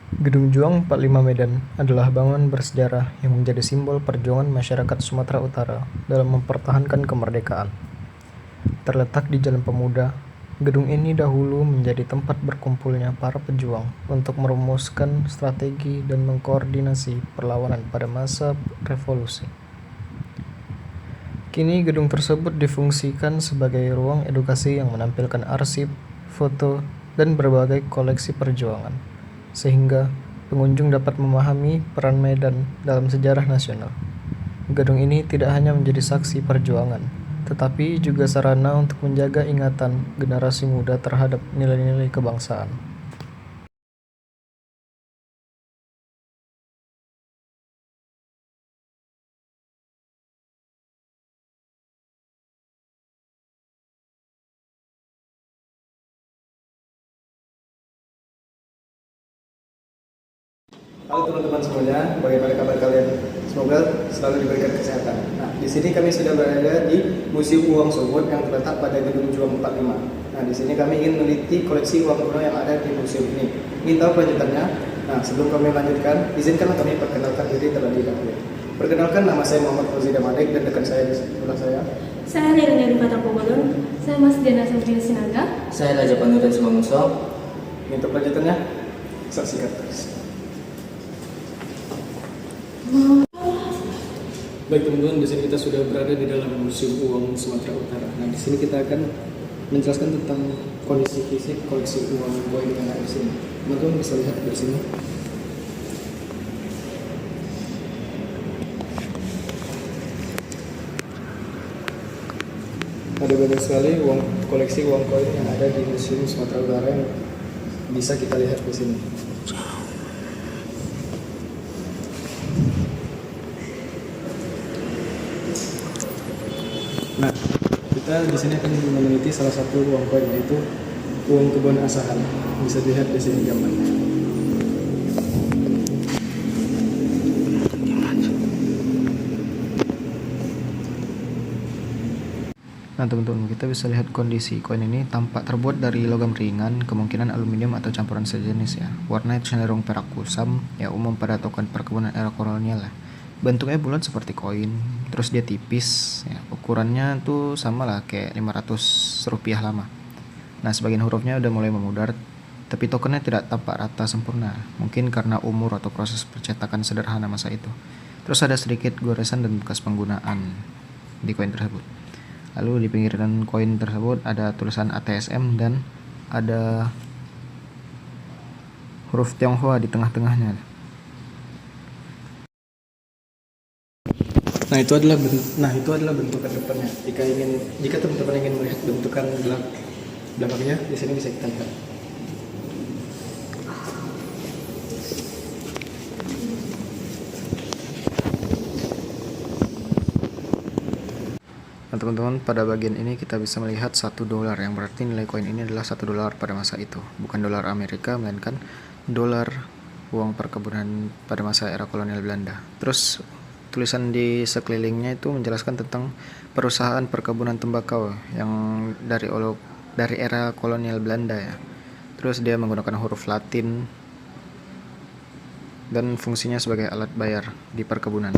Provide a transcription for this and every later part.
Gedung Juang 45 Medan adalah bangunan bersejarah yang menjadi simbol perjuangan masyarakat Sumatera Utara dalam mempertahankan kemerdekaan. Terletak di Jalan Pemuda, gedung ini dahulu menjadi tempat berkumpulnya para pejuang untuk merumuskan strategi dan mengkoordinasi perlawanan pada masa revolusi. Kini gedung tersebut difungsikan sebagai ruang edukasi yang menampilkan arsip, foto, dan berbagai koleksi perjuangan, sehingga pengunjung dapat memahami peran Medan dalam sejarah nasional. Gedung ini tidak hanya menjadi saksi perjuangan, tetapi juga sarana untuk menjaga ingatan generasi muda terhadap nilai-nilai kebangsaan. Halo teman-teman semuanya, bagaimana kabar kalian? Semoga selalu diberikan kesehatan. Nah, di sini kami sudah berada di Museum Uang Sumut yang terletak pada Gedung Juang 45. Nah, di sini kami ingin meneliti koleksi uang kuno yang ada di museum ini. Ingin tahu kelanjutannya? Nah, sebelum kami lanjutkan, izinkanlah kami perkenalkan diri terlebih dahulu. Perkenalkan, nama saya Muhammad Fauzi Damadik dan rekan saya di sebelah saya. Saya Nirina Rifata Pogolon. Saya Mas Diana Safri Sinaga. Saya Raja Panutan Sumangso. Untuk kelanjutannya, saksikan terus. Baik teman-teman, di sini kita sudah berada di dalam Museum Uang Sumatera Utara. Nah, di sini kita akan menjelaskan tentang kondisi fisik koleksi uang koin yang ada di sini. Teman-teman bisa lihat dari sini. Ada banyak sekali koleksi uang koin yang ada di Museum Sumatera Utara yang bisa kita lihat di sini. Nah, kita di sini akan meneliti salah satu uang koin, yaitu uang Kebon Asahan. Bisa dilihat di sini gambarnya. Nah teman-teman, kita bisa lihat kondisi koin ini tampak terbuat dari logam ringan, kemungkinan aluminium atau campuran sejenis ya. Warnanya cenderung perak kusam, ya umum pada token perkebunan era kolonial ya. Bentuknya bulat seperti koin, terus dia tipis ya. Ukurannya tuh sama lah kayak 500 rupiah lama. Nah sebagian hurufnya udah mulai memudar, tapi tokennya tidak tampak rata sempurna, mungkin karena umur atau proses percetakan sederhana masa itu. Terus ada sedikit goresan dan bekas penggunaan di koin tersebut. Lalu di pinggiran koin tersebut ada tulisan ATSM dan ada huruf Tionghoa di tengah-tengahnya. Nah, itu adalah bentukan depannya. Jika teman-teman ingin melihat bentukan belakangnya, di sini bisa kita lihat. Nah teman-teman, pada bagian ini kita bisa melihat $1, yang berarti nilai koin ini adalah $1 pada masa itu, bukan dolar Amerika melainkan dolar uang perkebunan pada masa era kolonial Belanda. Terus tulisan di sekelilingnya itu menjelaskan tentang perusahaan perkebunan tembakau yang dari era kolonial Belanda ya. Terus dia menggunakan huruf Latin dan fungsinya sebagai alat bayar di perkebunan.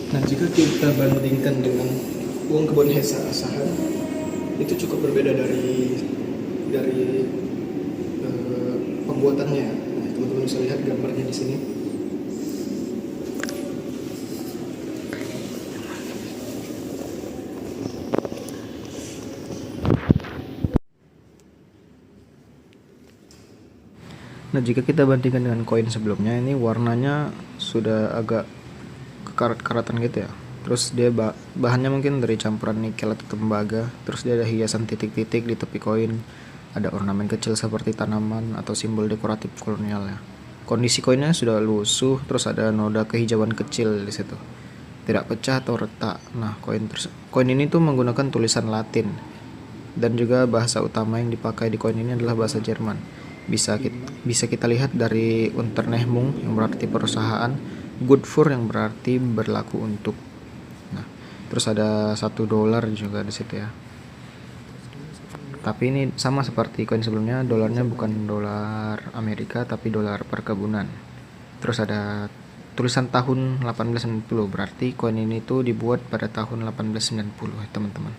Nah, jika kita bandingkan dengan uang Kebon Asahan, itu cukup berbeda dari pembuatannya. Nah, teman-teman bisa lihat gambarnya di sini. Nah, jika kita bandingkan dengan koin sebelumnya, ini warnanya sudah agak kekarat-karatan gitu ya. Terus dia bahannya mungkin dari campuran nikel atau tembaga. Terus dia ada hiasan titik-titik di tepi koin. Ada ornamen kecil seperti tanaman atau simbol dekoratif kolonial ya. Kondisi koinnya sudah lusuh, terus ada noda kehijauan kecil di situ. Tidak pecah atau retak. Nah, koin ini tuh menggunakan tulisan Latin. Dan juga bahasa utama yang dipakai di koin ini adalah bahasa Jerman. Bisa kita lihat dari Unternehmung yang berarti perusahaan, Gutfur yang berarti berlaku untuk. Nah, terus ada $1 juga di situ ya. Tapi ini sama seperti koin sebelumnya, dolarnya bukan dolar Amerika tapi dolar perkebunan. Terus ada tulisan tahun 1890, berarti koin ini tuh dibuat pada tahun 1890 teman-teman.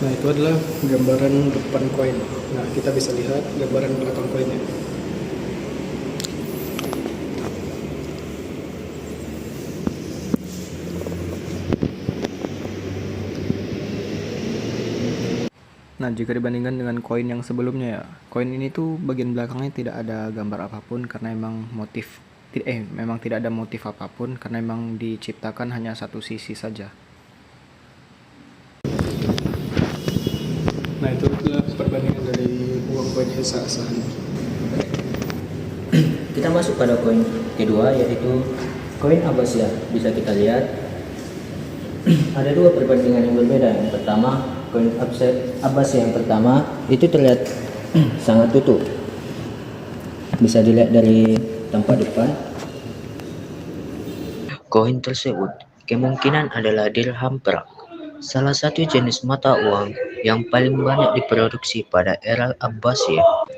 Nah, itu adalah gambaran depan koin. Nah, kita bisa lihat gambaran belakang koinnya. Nah, jika dibandingkan dengan koin yang sebelumnya ya, koin ini tuh bagian belakangnya tidak ada gambar apapun karena memang tidak ada motif apapun karena memang diciptakan hanya satu sisi saja. Nah, itu adalah perbandingan dari uang koin sah-sah. Kita masuk pada koin kedua, yaitu koin Abbasiyah. Bisa kita lihat ada dua perbandingan yang berbeda. Yang pertama, koin Abbasiyah yang pertama itu terlihat sangat utuh. Bisa dilihat dari tampak depan. Koin tersebut kemungkinan adalah dirham perak, salah satu jenis mata uang yang paling banyak diproduksi pada era Abbasiyah.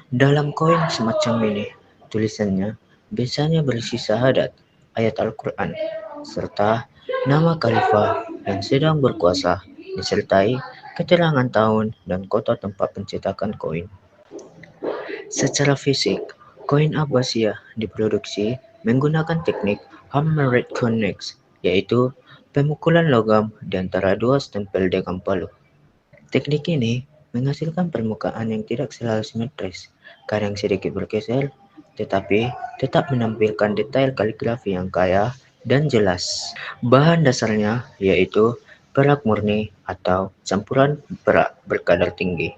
Dalam koin semacam ini, tulisannya biasanya berisi syahadat, ayat Al-Quran, serta nama khalifah yang sedang berkuasa, disertai keterangan tahun dan kota tempat pencetakan koin. Secara fisik, koin Abbasiyah diproduksi menggunakan teknik hammered conics, yaitu pemukulan logam di antara dua stempel dengan palu. Teknik ini menghasilkan permukaan yang tidak selalu simetris, kadang sedikit bergeser, tetapi tetap menampilkan detail kaligrafi yang kaya dan jelas. Bahan dasarnya yaitu perak murni atau campuran perak berkadar tinggi.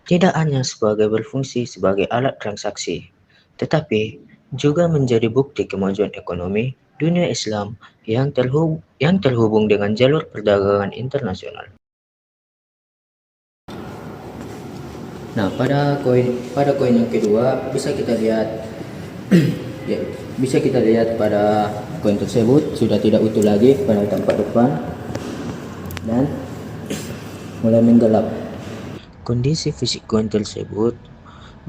Tidak hanya berfungsi sebagai alat transaksi, tetapi juga menjadi bukti kemajuan ekonomi dunia Islam yang terhubung dengan jalur perdagangan internasional. Nah, pada koin yang kedua bisa kita lihat ya, bisa kita lihat pada koin tersebut sudah tidak utuh lagi pada tampak depan dan mulai menggelap. Kondisi fisik koin tersebut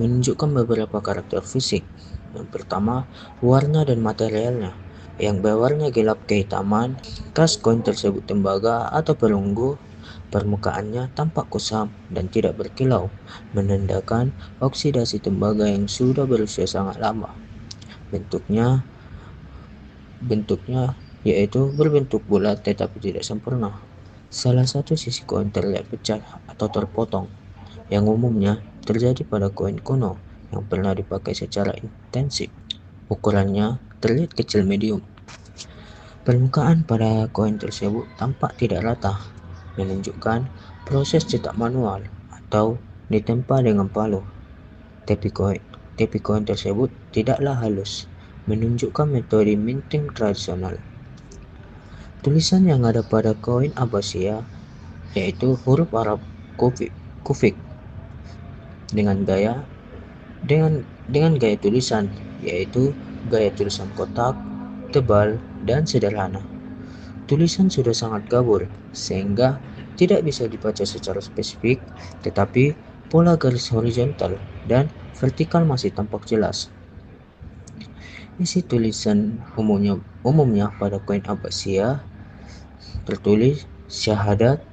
menunjukkan beberapa karakter fisik. Yang pertama, warna dan materialnya. Yang berwarna gelap kehitaman, khas koin tersebut tembaga atau perunggu. Permukaannya tampak kusam dan tidak berkilau, menandakan oksidasi tembaga yang sudah berusia sangat lama. Bentuknya yaitu berbentuk bulat tetapi tidak sempurna. Salah satu sisi koin terlihat pecah atau terpotong, yang umumnya terjadi pada koin kuno yang pernah dipakai secara intensif. Ukurannya terlihat kecil medium. Permukaan pada koin tersebut tampak tidak rata, menunjukkan proses cetak manual atau ditempa dengan palu. Tepi koin tersebut tidaklah halus, menunjukkan metode minting tradisional. Tulisan yang ada pada koin Abbasiyah yaitu huruf Arab kufik dengan gaya tulisan yaitu gaya tulisan kotak, tebal dan sederhana. Tulisan sudah sangat gabur sehingga tidak bisa dibaca secara spesifik, tetapi pola garis horizontal dan vertikal masih tampak jelas. Isi tulisan umumnya pada koin Abbasiyah tertulis syahadat,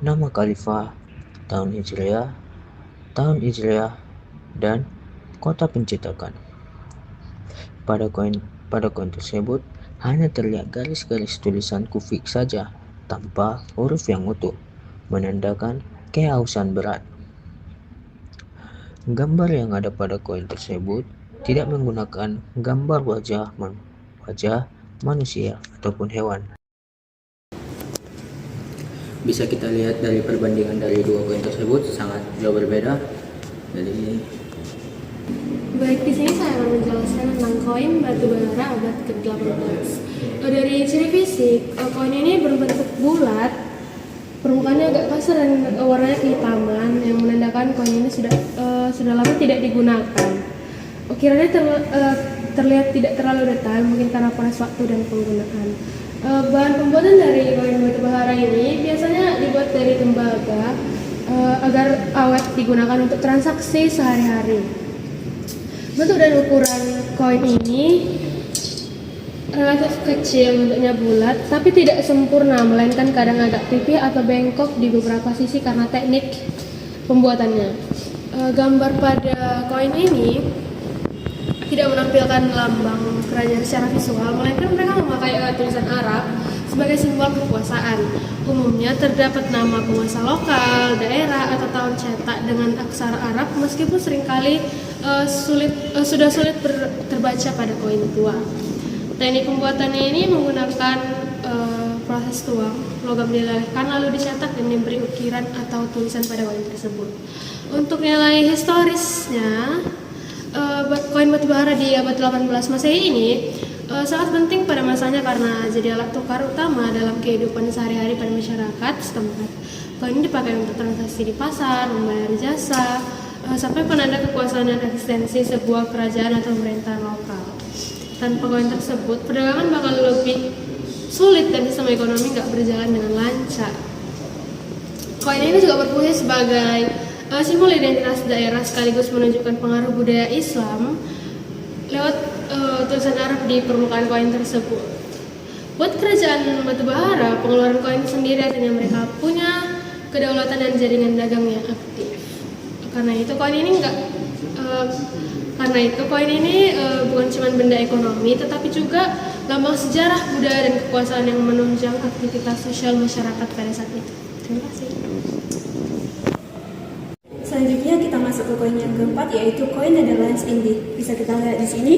nama khalifah, tahun hijriah dan kota pencetakan. Pada koin tersebut hanya terlihat garis-garis tulisan kufik saja tanpa huruf yang utuh, menandakan kehausan berat. Gambar yang ada pada koin tersebut tidak menggunakan gambar wajah manusia ataupun hewan. Bisa kita lihat dari perbandingan dari dua koin tersebut sangat jauh berbeda. Baik, di sini saya akan menjelaskan tentang koin batu bara abad ke-18. Dari ciri fisik, koin ini berbentuk bulat, permukaannya agak kasar dan warnanya kehitaman yang menandakan koin ini sudah lama tidak digunakan. Ukirannya terlihat tidak terlalu detail, mungkin karena proses waktu dan penggunaan. Bahan pembuatan dari koin batu bara ini biasanya dibuat dari tembaga agar awet digunakan untuk transaksi sehari-hari. Bentuk dan ukuran koin ini relatif kecil, bentuknya bulat, tapi tidak sempurna, melainkan kadang agak pipih atau bengkok di beberapa sisi karena teknik pembuatannya. Gambar pada koin ini tidak menampilkan lambang kerajaan secara visual, melainkan mereka memakai tulisan Arab sebagai simbol kekuasaan. Umumnya terdapat nama penguasa lokal, daerah, atau tahun cetak dengan aksara Arab, meskipun seringkali sudah sulit terbaca pada koin tua. Teknik pembuatannya ini menggunakan proses tuang, logam dilelehkan lalu dicetak dan diberi ukiran atau tulisan pada koin tersebut. Untuk nilai historisnya, koin batu bara di abad 18 Masehi ini sangat penting pada masanya karena jadi alat tukar utama dalam kehidupan sehari-hari pada masyarakat setempat. Koin ini dipakai untuk transaksi di pasar, membayar jasa, sampai penanda kekuasaan dan eksistensi sebuah kerajaan atau pemerintahan lokal. Tanpa koin tersebut, perdagangan bakal lebih sulit dan sistem ekonomi nggak berjalan dengan lancar. Koin ini juga berfungsi sebagai simbol identitas daerah sekaligus menunjukkan pengaruh budaya Islam lewat tulisan Arab di permukaan koin tersebut. Buat kerajaan batu bara, pengeluaran koin sendiri artinya mereka punya kedaulatan dan jaringan dagang yang aktif. Karena itu koin ini bukan cuma benda ekonomi, tetapi juga lambang sejarah, budaya, dan kekuasaan yang menunjang aktivitas sosial masyarakat pada saat itu. Terima kasih. Selanjutnya kita masuk ke koin yang keempat, yaitu koin Netherlands Indie. Bisa kita lihat di sini.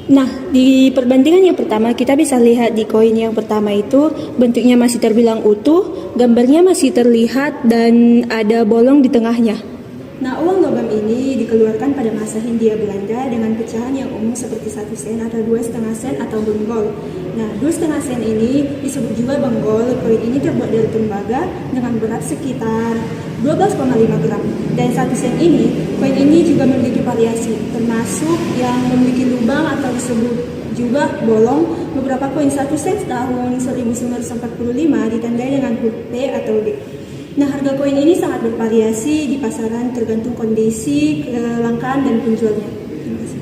Nah, di perbandingan yang pertama kita bisa lihat di koin yang pertama itu bentuknya masih terbilang utuh, gambarnya masih terlihat dan ada bolong di tengahnya. Nah, uang logam ini dikeluarkan pada masa Hindia Belanda dengan pecahan yang umum seperti 1 sen atau 2,5 sen atau benggol. Nah, 2,5 sen ini disebut juga benggol. Koin ini terbuat dari tembaga dengan berat sekitar 12,5 gram. Dan 1 sen ini, koin ini juga memiliki variasi, termasuk yang memiliki lubang atau disebut juga bolong. Beberapa koin 1 sen tahun 1945 ditandai dengan huruf P atau D. Nah, harga koin ini sangat bervariasi di pasaran tergantung kondisi, kelangkaan, dan penjualnya. Terima kasih.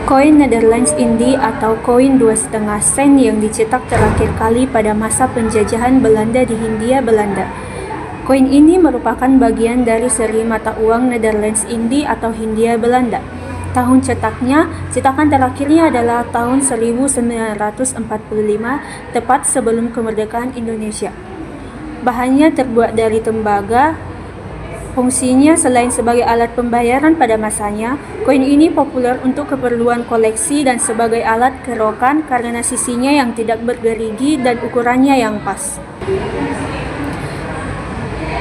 Koin Netherlands Indie atau koin 2,5 sen yang dicetak terakhir kali pada masa penjajahan Belanda di Hindia Belanda. Koin ini merupakan bagian dari seri mata uang Netherlands Indie atau Hindia Belanda. Tahun cetaknya, cetakan terakhirnya adalah tahun 1945, tepat sebelum kemerdekaan Indonesia. Bahannya terbuat dari tembaga. Fungsinya selain sebagai alat pembayaran pada masanya, koin ini populer untuk keperluan koleksi dan sebagai alat kerokan karena sisinya yang tidak bergerigi dan ukurannya yang pas.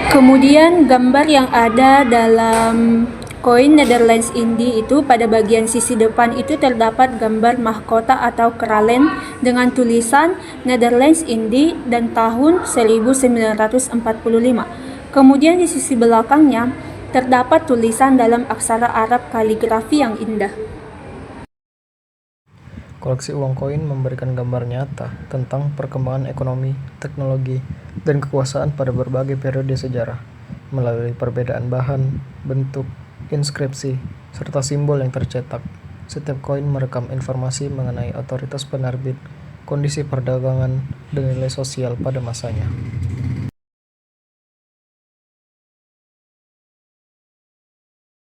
Kemudian gambar yang ada dalam koin Netherlands Indie itu pada bagian sisi depan itu terdapat gambar mahkota atau kralen dengan tulisan Netherlands Indie dan tahun 1945. Kemudian di sisi belakangnya terdapat tulisan dalam aksara Arab kaligrafi yang indah. Koleksi uang koin memberikan gambar nyata tentang perkembangan ekonomi, teknologi, dan kekuasaan pada berbagai periode sejarah melalui perbedaan bahan, bentuk, inskripsi, serta simbol yang tercetak. Setiap koin merekam informasi mengenai otoritas penerbit, kondisi perdagangan, dan nilai sosial pada masanya.